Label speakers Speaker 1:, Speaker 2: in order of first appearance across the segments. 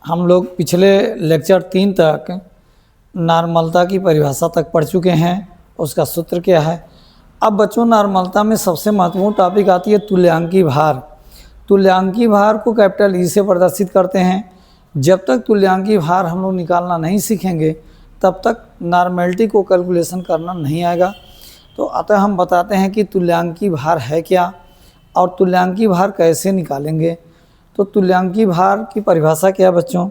Speaker 1: हम लोग पिछले लेक्चर 3 तक नॉर्मलता की परिभाषा तक पढ़ चुके हैं, उसका सूत्र क्या है। अब बच्चों नॉर्मलता में सबसे महत्वपूर्ण टॉपिक आती है तुल्यांकी भार। तुल्यांकी भार को कैपिटल ई से प्रदर्शित करते हैं। जब तक तुल्यांकी भार हम लोग निकालना नहीं सीखेंगे तब तक नॉर्मेलिटी को कैलकुलेशन करना नहीं आएगा। तो अतः हम बताते हैं कि तुल्यांकी भार है क्या और तुल्यांकी भार कैसे निकालेंगे। तो तुल्यांकी भार की परिभाषा क्या है बच्चों,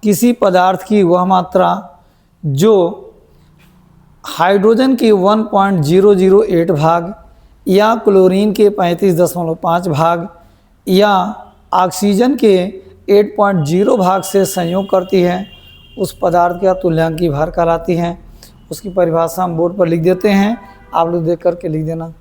Speaker 1: किसी पदार्थ की वह मात्रा जो हाइड्रोजन के 1.008 भाग या क्लोरीन के 35.5 भाग या ऑक्सीजन के 8.0 भाग से संयोग करती है, उस पदार्थ का तुल्यांकी भार कहलाती है। उसकी परिभाषा हम बोर्ड पर लिख देते हैं, आप लोग देख करके लिख देना।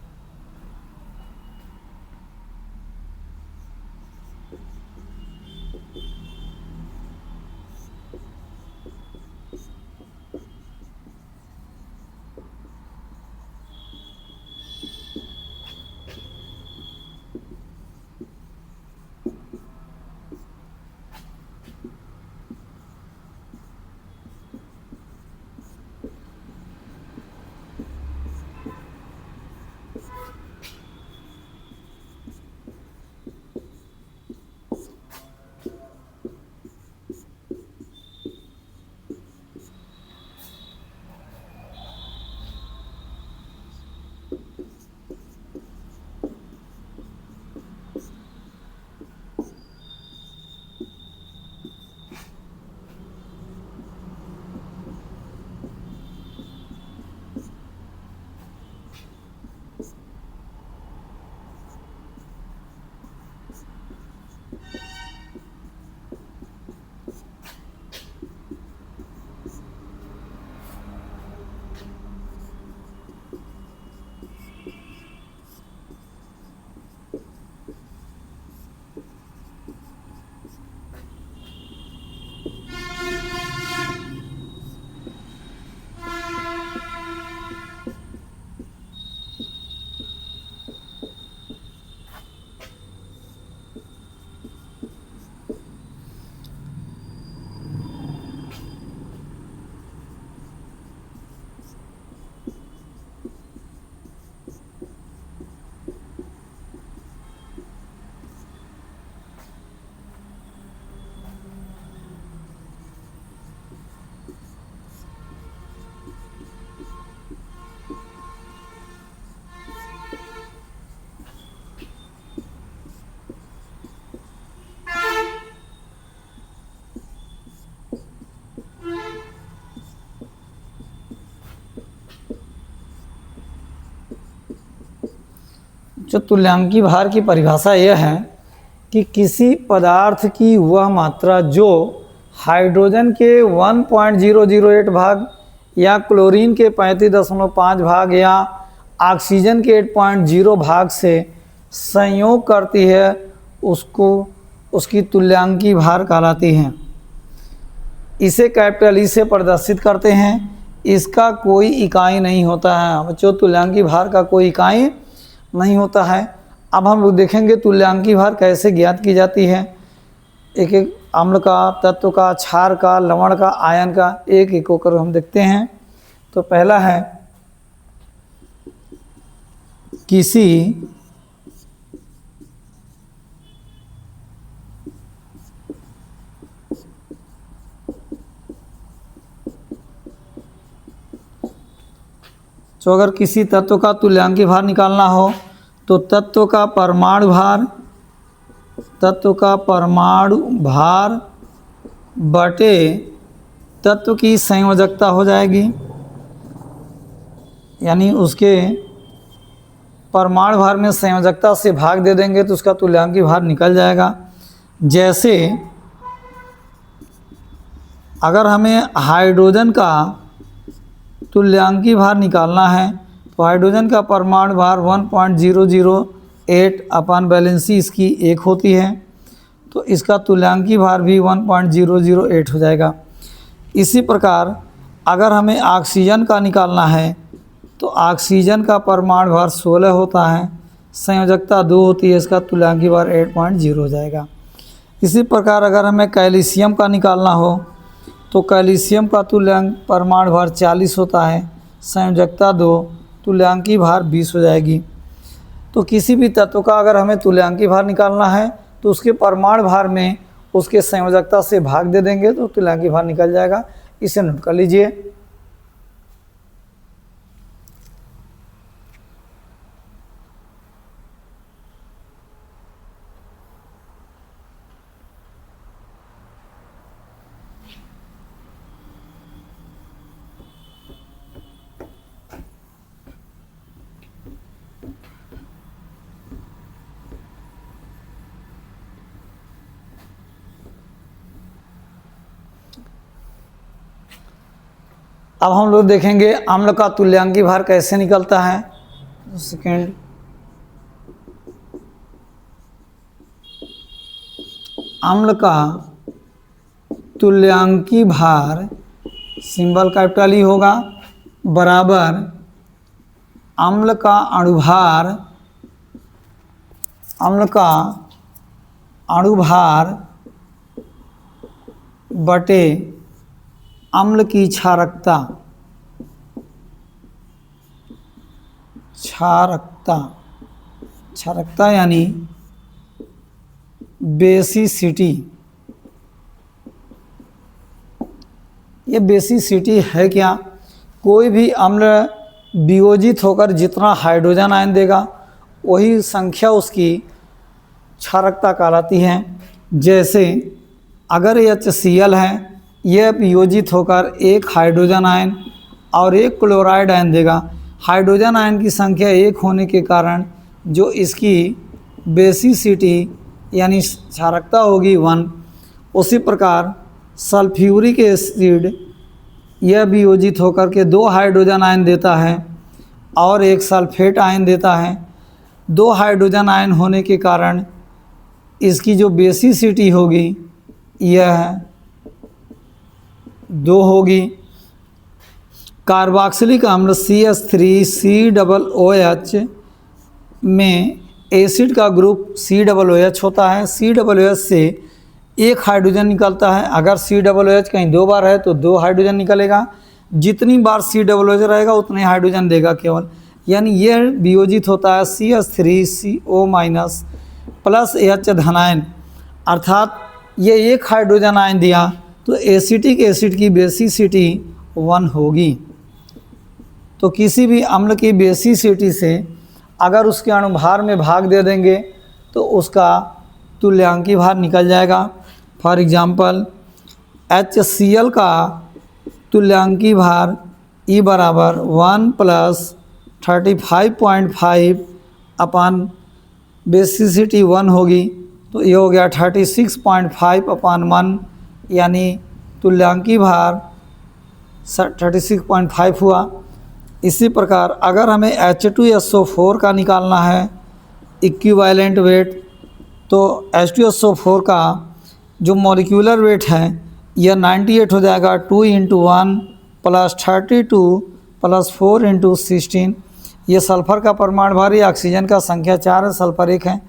Speaker 1: जो तुल्यांकी भार की परिभाषा यह है कि किसी पदार्थ की वह मात्रा जो हाइड्रोजन के 1.008 भाग या क्लोरीन के 35.5 भाग या ऑक्सीजन के 8.0 भाग से संयोग करती है, उसको उसकी तुल्यांकी भार कहलाती है। इसे कैपिटल ई से प्रदर्शित करते हैं। इसका कोई इकाई नहीं होता है बच्चों, तुल्यांकी भार का कोई इकाई नहीं होता है। अब हम लोग देखेंगे तुल्यांकी भार कैसे ज्ञात की जाती है। एक एक अम्ल का, तत्व का, क्षार का, लवण का, आयन का, एक एक होकर हम देखते हैं। तो पहला है किसी तो अगर किसी तत्व का तुल्यांकी भार निकालना हो तो तत्व का परमाणु भार बटे तत्व की संयोजकता हो जाएगी, यानी उसके परमाणु भार में संयोजकता से भाग दे देंगे तो उसका तुल्यांकी भार निकल जाएगा। जैसे अगर हमें हाइड्रोजन का तुल्यांकी भार निकालना है तो हाइड्रोजन का परमाणु भार 1.008 अपन बैलेंसी इसकी 1 होती है, तो इसका तुल्यांकी भार भी 1.008 हो जाएगा। इसी प्रकार अगर हमें ऑक्सीजन का निकालना है तो ऑक्सीजन का परमाणु भार 16 होता है, संयोजकता 2 होती है, इसका तुल्यांकी भार 8.0 हो जाएगा। इसी प्रकार अगर हमें कैल्शियम का निकालना हो तो कैल्शियम का तुल्यांक परमाणु भार 40 होता है, संयोजकता 2, तुल्यांकी भार 20 हो जाएगी। तो किसी भी तत्व का अगर हमें तुल्यांकी भार निकालना है तो उसके परमाणु भार में उसके संयोजकता से भाग दे देंगे तो तुल्यांकी भार निकल जाएगा। इसे नोट कर लीजिए। अब हम लोग देखेंगे अम्ल का तुल्यांकी भार कैसे निकलता है। सेकेंड, अम्ल का तुल्यांकी भार सिंबल कैपिटल ई होगा बराबर अम्ल का अणुभार, अम्ल का अणुभार बटे अम्ल की क्षारकता, क्षारकता, क्षारकता यानी बेसिसिटी। ये बेसिसिटी है क्या? कोई भी अम्ल वियोजित होकर जितना हाइड्रोजन आयन देगा वही संख्या उसकी क्षारकता कहलाती है। जैसे अगर HCl है, यह वियोजित होकर एक हाइड्रोजन आयन और एक क्लोराइड आयन देगा। हाइड्रोजन आयन की संख्या 1 होने के कारण जो इसकी बेसिसिटी यानी क्षारकता होगी 1। उसी प्रकार सल्फ्यूरिक एसिड यह वियोजित होकर के 2 हाइड्रोजन आयन देता है और एक सल्फेट आयन देता है। 2 हाइड्रोजन आयन होने के कारण इसकी जो बेसिसिटी होगी यह 2 होगी। कार्बोक्सिलिक अम्ल CH3COOH में एसिड का ग्रुप COOH होता है। COOH से एक हाइड्रोजन निकलता है। अगर COOH कहीं 2 बार है तो 2 हाइड्रोजन निकलेगा। जितनी बार COOH रहेगा उतने हाइड्रोजन देगा केवल। यानी यह वियोजित होता है CH3CO- प्लस H धनायन, अर्थात ये एक हाइड्रोजन आयन दिया तो एसिटिक एसिड की बेसिसिटी 1 होगी। तो किसी भी अम्ल की बेसिसिटी से अगर उसके अणुभार में भाग दे देंगे तो उसका तुल्यांकी भार निकल जाएगा। फॉर एग्जांपल HCl का तुल्यांकी भार E बराबर 1 + 35.5 अपान बेसिसिटी 1 होगी। तो ये हो गया 36.5 अपान 1, यानी तुल्यांकी भार 36.5 हुआ। इसी प्रकार अगर हमें H2SO4 का निकालना है इक्विवेलेंट वेट, तो H2SO4 का जो मॉलिक्यूलर वेट है यह 98 हो जाएगा। 2 × 1 + 32 + 4 × 16। ये सल्फ़र का परमाणु भार, ये ऑक्सीजन का संख्या 4 है, सल्फ़र 1 है,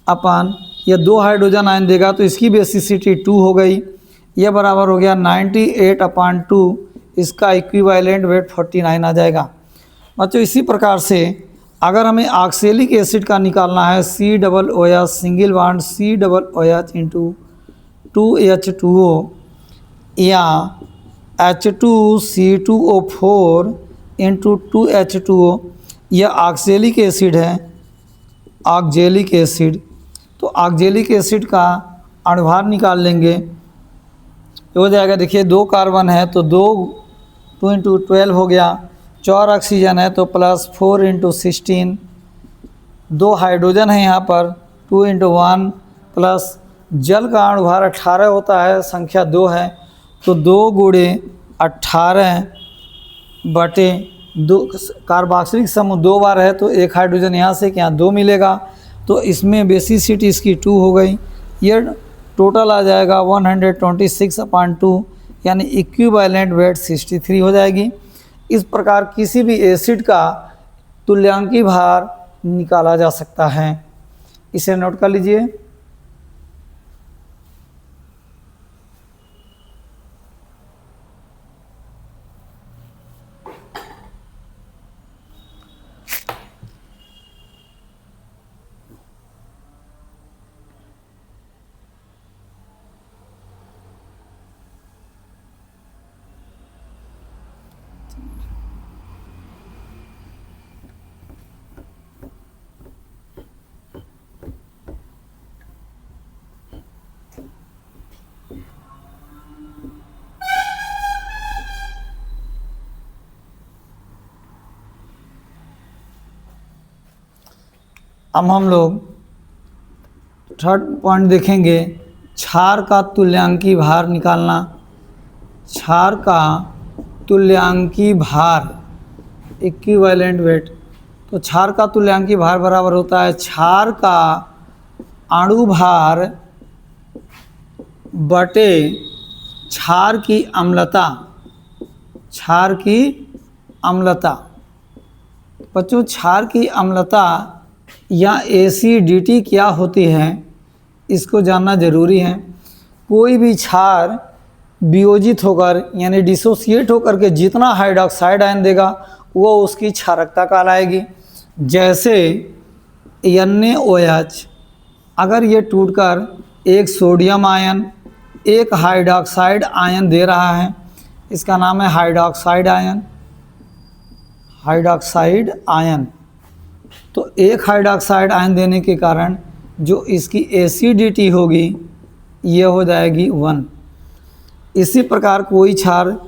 Speaker 1: अपान यह 2 हाइड्रोजन आयन देगा तो इसकी बेसिसिटी 2 हो गई। यह बराबर हो गया 98/2, इसका इक्विवेलेंट वेट 49 आ जाएगा। बच्चों इसी प्रकार से अगर हमें ऑक्सैलिक एसिड का निकालना है COOH single bond COOH × 2H2O या H2C2O4 × 2H2O, यह ऑक्सैलिक एसिड है, ऑक्जेलिक एसिड। तो ऑक्जेलिक एसिड का अणुभार निकाल लेंगे तो हो जाएगा, देखिए 2 कार्बन है तो 2 × 12 हो गया, 4 ऑक्सीजन है तो +4 × 16, 2 हाइड्रोजन है यहाँ पर 2 × 1 प्लस जल का अणुभार 18 होता है, संख्या 2 है तो 2 × 18 बटे 2, कार्बोक्सिलिक समूह 2 बार है तो 1 हाइड्रोजन यहाँ से यहाँ 2 मिलेगा तो इसमें बेसिसिटी इसकी 2 हो गई। ये टोटल आ जाएगा 126/2, यानी इक्विवेलेंट वेट 63 हो जाएगी। इस प्रकार किसी भी एसिड का तुल्यांकी भार निकाला जा सकता है। इसे नोट कर लीजिए। अब हम लोग थर्ड पॉइंट देखेंगे, क्षार का तुल्यांकी भार निकालना। क्षार का तुल्यांकी भार, इक्विवेलेंट वेट। तो क्षार का तुल्यांकी भार बराबर होता है क्षार का अणु भार बटे क्षार की अम्लता। क्षार की अम्लता बच्चों, क्षार की अम्लता या एसिडिटी क्या होती है इसको जानना जरूरी है। कोई भी क्षार वियोजित होकर यानी डिसोसिएट होकर के जितना हाइड्रोक्साइड आयन देगा वो उसकी क्षारकता कहलाएगी। जैसे NaOH अगर ये टूटकर एक सोडियम आयन एक हाइड्रोक्साइड आयन दे रहा है, इसका नाम है हाइड्रोक्साइड आयन। हाइड्रोक्साइड आयन, तो एक हाइड्रोक्साइड आयन देने के कारण जो इसकी एसिडिटी होगी ये हो जाएगी 1। इसी प्रकार कोई क्षार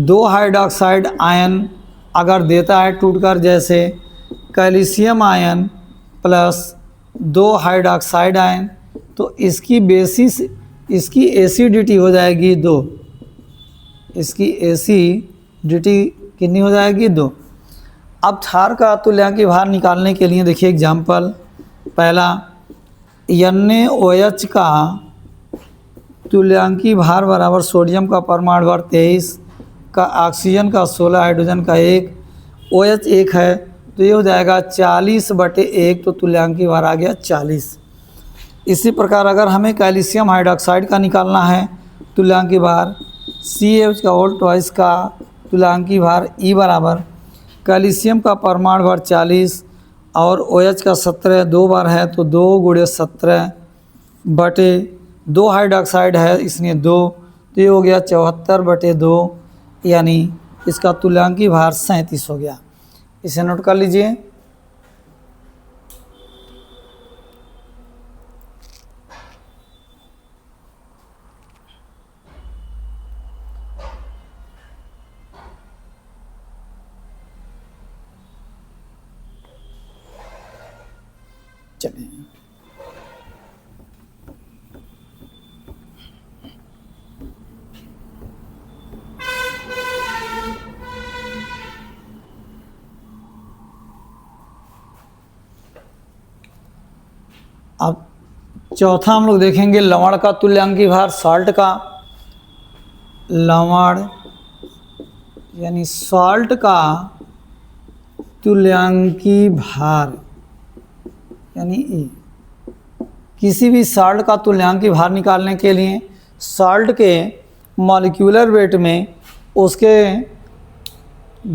Speaker 1: 2 हाइड्रोक्साइड आयन अगर देता है टूटकर, जैसे calcium ion plus 2 hydroxide ion, तो इसकी बेसिस इसकी एसिडिटी हो जाएगी 2। इसकी एसिडिटी कितनी हो जाएगी 2। अब क्षार का तुल्यांकी भार निकालने के लिए देखिए एग्जाम्पल। पहला, NaOH का तुल्यांकी भार बराबर सोडियम का परमाणु भार 23 का, ऑक्सीजन का 16, हाइड्रोजन का 1, OH 1 है तो ये हो जाएगा 40/1, तो तुल्यांकी भार आ गया 40। इसी प्रकार अगर हमें कैल्शियम हाइड्रोक्साइड का निकालना है तुल्यांकी भार, CH का होल ट्वाइस का तुल्यांकी भार E बराबर कैल्शियम का परमाणु भार 40 और OH का 17 2 बार है तो 2 × 17 बटे 2 हाइड्रोक्साइड है इसलिए 2, तो ये हो गया 74/2, यानी इसका तुल्यांकी भार 37 हो गया। इसे नोट कर लीजिए। चलिए अब चौथा हम लोग देखेंगे लवण का तुल्यांकी भार, सॉल्ट का। लवण यानी सॉल्ट का तुल्यांकी भार यानी E। किसी भी सॉल्ट का तुल्यांकी भार निकालने के लिए सॉल्ट के मॉलिक्यूलर वेट में उसके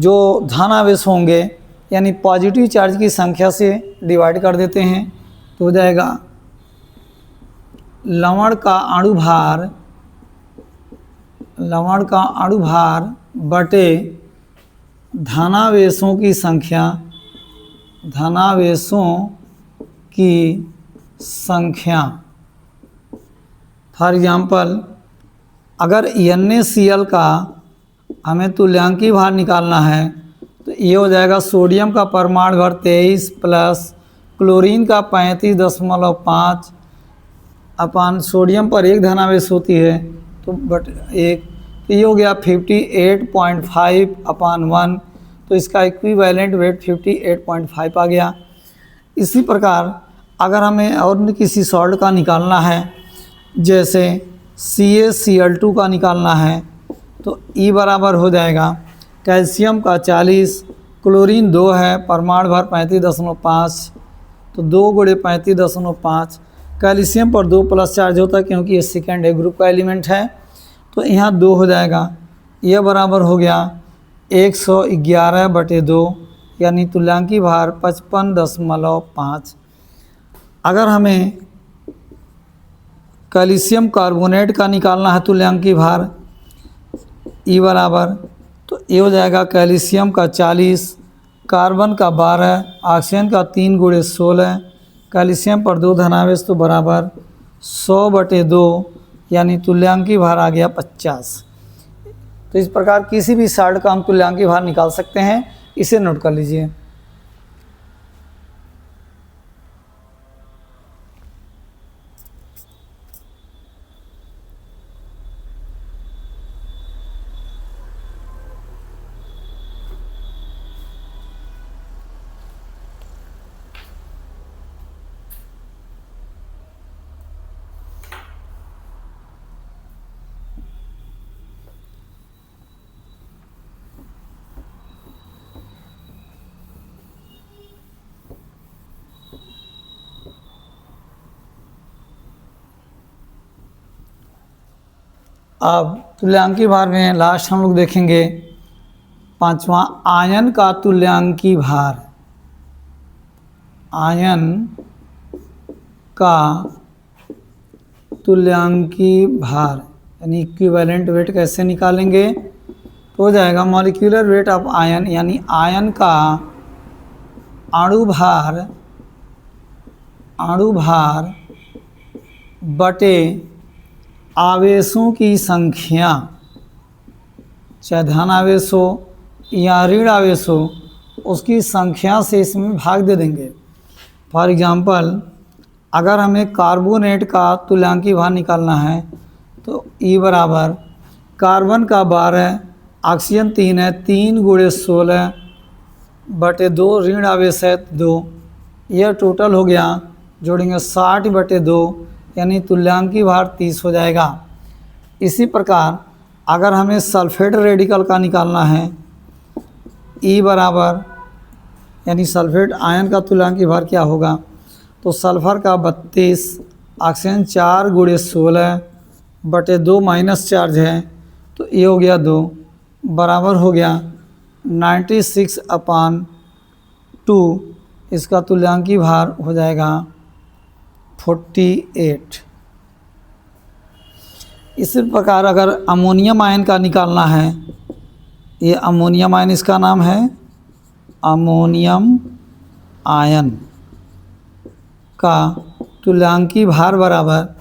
Speaker 1: जो धनावेश होंगे यानी पॉजिटिव चार्ज की संख्या से डिवाइड कर देते हैं, तो हो जाएगा लवण का अणु भार बटे धनावेशों की संख्या। फॉर एग्जांपल अगर NaCl का हमें तुल्यांकी भार निकालना है तो ये हो जाएगा सोडियम का परमाणु भार 23 प्लस क्लोरीन का 35.5 अपान सोडियम पर एक धनावेश होती है तो बट 1, तो ये हो गया 58.5/1, तो इसका इक्विवेलेंट वेट 58.5 आ गया। इसी प्रकार अगर हमें और किसी सॉल्ट का निकालना है, जैसे CaCl2 का निकालना है, तो E बराबर हो जाएगा कैल्शियम का 40, क्लोरीन 2 है, परमाणु भार 35.5, तो 2 × 35.5, कैल्शियम पर 2 प्लस चार्ज होता है क्योंकि ये सेकेंड ग्रुप का एलिमेंट है, तो यहाँ 2 हो जाएगा। यह बराबर हो गया 111/2, यानी तुल्यांकी भार 55.5। अगर हमें कैल्शियम कार्बोनेट का निकालना है तुल्यांकी भार E बराबर, तो ये हो जाएगा कैल्शियम का 40, कार्बन का 12, ऑक्सीजन का 3 × 16, कैल्शियम पर 2 धनावेश तो बराबर 100/2, यानी तुल्यांकी भार आ गया 50। तो इस प्रकार किसी भी सॉल्ट का हम तुल्यांकी भार निकाल सकते हैं, इसे नोट कर लीजिए। अब तुल्यांकी भार में लास्ट हम लोग देखेंगे पांचवा, आयन का तुल्यांकी भार। आयन का तुल्यांकी भार यानी इक्विवेलेंट वेट कैसे निकालेंगे, तो हो जाएगा मॉलिक्यूलर वेट ऑफ आयन, यानी आयन का अणु भार बटे आवेशों की संख्या, चाहे धन आवेश हो या ऋण आवेश हो, उसकी संख्या से इसमें भाग दे देंगे। फॉर एग्जांपल, अगर हमें कार्बोनेट का तुल्यांकी भार निकालना है तो E बराबर कार्बन का 12, ऑक्सीजन 3 है, 3 × 16 बटे 2, ऋण आवेश है 2, यह टोटल हो गया, जोड़ेंगे 60 बटे 2, यानी तुल्यांकी भार 30 हो जाएगा। इसी प्रकार अगर हमें सल्फेट रेडिकल का निकालना है, E बराबर यानी सल्फेट आयन का तुल्यांकी भार क्या होगा, तो सल्फर का 32, ऑक्सीजन 4 × 16 बटे 2 माइनस चार्ज है, तो ये हो गया 2, बराबर हो गया 96/2, इसका तुल्यांकी भार हो जाएगा 48। इसी प्रकार अगर अमोनियम आयन का निकालना है, ये अमोनियम आयन इसका नाम है, अमोनियम आयन का तुल्यांकी भार बराबर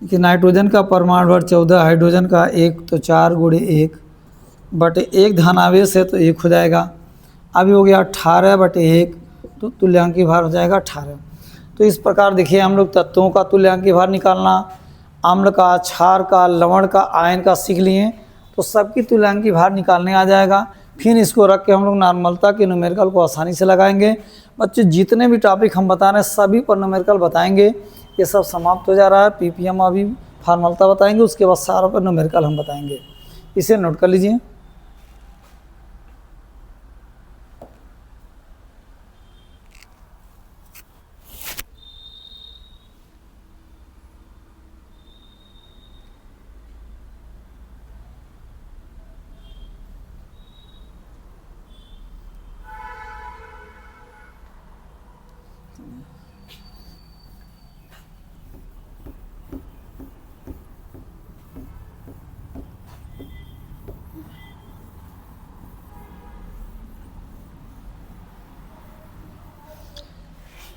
Speaker 1: कि नाइट्रोजन का परमाणु भार 14, हाइड्रोजन का 1, तो 4 × 1 बटे 1 धन आवेश है तो 1 हो जाएगा। अभी हो गया 18 बटे 1, तो तुल्यांकी भार हो जाएगा 18। तो इस प्रकार देखिए हम लोग तत्वों का तुल्यांकी भार निकालना, अम्ल का, क्षार का, लवण का, आयन का सीख लिए, तो सबकी तुल्यांकी भार निकालने आ जाएगा। फिर इसको रख के हम लोग नॉर्मलता के न्यूमेरिकल को आसानी से लगाएंगे। बच्चे जितने भी टॉपिक हम बता रहे हैं सभी पर न्यूमेरिकल बताएंगे। ये सब समाप्त हो जा रहा है, पीपीएम अभी फॉर्मूला बताएंगे, उसके बाद सारा पर न्यूमेरिकल हम बताएंगे, इसे नोट कर लीजिए।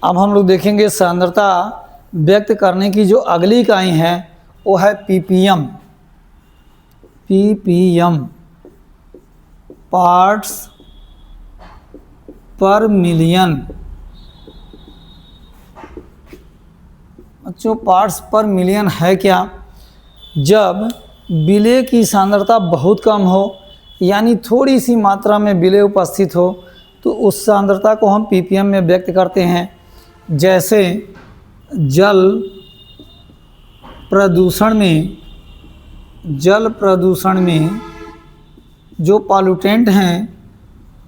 Speaker 1: अब हम लोग देखेंगे सांद्रता व्यक्त करने की जो अगली इकाई है वो है पीपीएम। पीपीएम पार्ट्स पर मिलियन। बच्चों पार्ट्स पर मिलियन है क्या? जब विलेय की सांद्रता बहुत कम हो, यानी थोड़ी सी मात्रा में विलेय उपस्थित हो, तो उस सांद्रता को हम पीपीएम में व्यक्त करते हैं। जैसे जल प्रदूषण में जो पॉल्यूटेंट हैं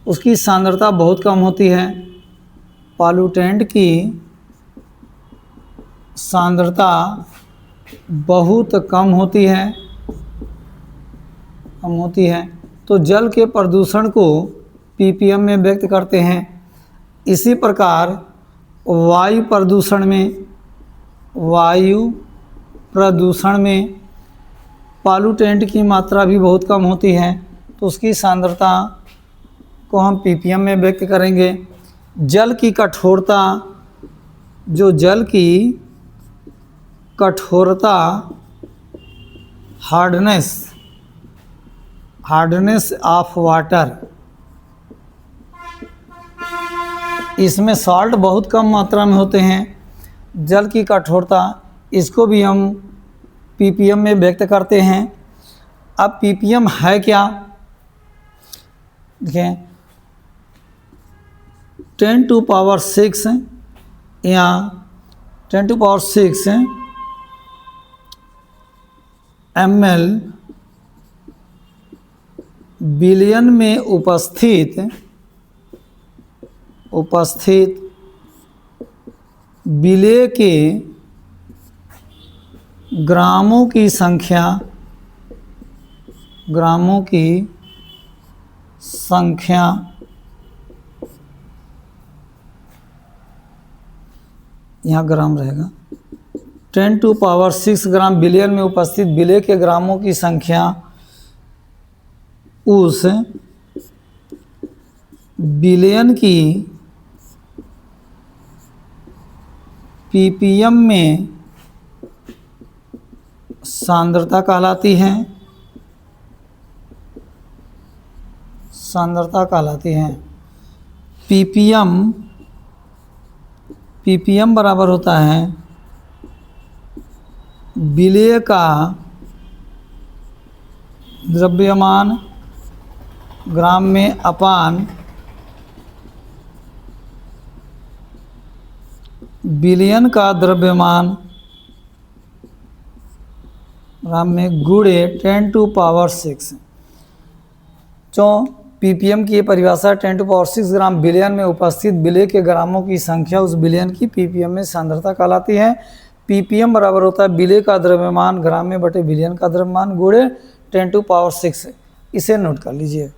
Speaker 1: उसकी सांद्रता बहुत कम होती है। पॉल्यूटेंट की सांद्रता बहुत कम होती है, तो जल के प्रदूषण को पीपीएम में व्यक्त करते हैं। इसी प्रकार वायु प्रदूषण में पॉल्यूटेंट की मात्रा भी बहुत कम होती है, तो उसकी सांद्रता को हम पीपीएम में व्यक्त करेंगे। जल की कठोरता, जो जल की कठोरता हार्डनेस ऑफ वाटर, इसमें सॉल्ट बहुत कम मात्रा में होते हैं। जल की कठोरता, इसको भी हम पीपीएम में व्यक्त करते हैं। अब पीपीएम है क्या? देखें 10⁶ या 10⁶ ml बिलियन में उपस्थित विलेय के ग्रामों की संख्या ग्रामों की संख्या यहाँ ग्राम रहेगा, 10⁶ ग्राम बिलियन में उपस्थित विलेय के ग्रामों की संख्या उस बिलियन की ppm में सांद्रता कहलाती है, सांद्रता कहलाती है। ppm बराबर होता है विलेय का द्रव्यमान ग्राम में अपान बिलियन का द्रव्यमान ग्राम में गुणे 10⁶। जो ppm की ये परिभाषा 10⁶ ग्राम बिलियन में उपस्थित विलेय के ग्रामों की संख्या उस बिलियन की ppm में सांद्रता कहलाती है। ppm बराबर होता है विलेय का द्रव्यमान ग्राम में बटे बिलियन का द्रव्यमान गुणे 10⁶। इसे नोट कर लीजिए।